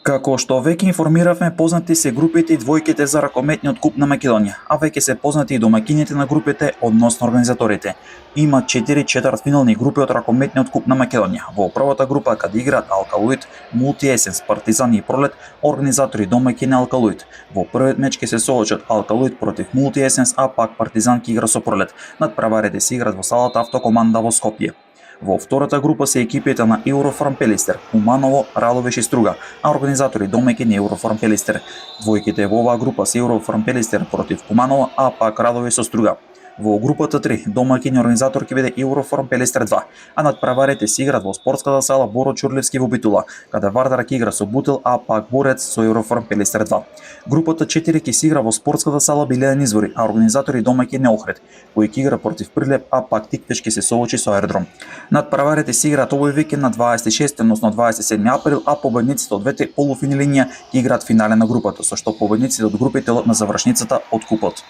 Како што веќе информиравме, познати се групите и двојките за ракометниот куп на Македонија, а веќе се познати и домаќините на групите, односно организаторите. Има 4 четвртфинални групи од ракометниот куп на Македонија. Во првата група каде играат Алкалуид, Мултиесенс, Партизан и Пролет, организатори домаќини Алкалуид. Во првиот меч ќе се соочат Алкалуид против Мултиесенс, а пак Партизан ќе игра со Пролет. Надпреварите се играат во салата Автокоманда во Скопје. Во втората група се екипите на Eurofarm Пелистер, Куманово, Раловиш и Струга, а организатори домаќини Eurofarm Пелистер. Двојките во оваа група се Eurofarm Пелистер против Куманово, а пак Раловиш со Струга. Во групата 3 домаќин организатор ќе биде Eurofarm Пелистер 2, а надпреварите се играат во спортската сала Боро Чурлевски во Битола, каде Вардар ќе игра со Бутел, а пак Борец со Eurofarm Пелистер 2. Групата 4 ќе се игра во спортската сала Билеен извори, а организатори домаќин е Охрид, кој ќе игра против Прилеп, а пак Тиквеш ќе се соочи со Аеродром. Надпреварите се играат овој викенд на 26, односно 27 април, а победниците од двете полуфиналиња ќе играат финале на групата, со што победниците од групите на завршницата од купот.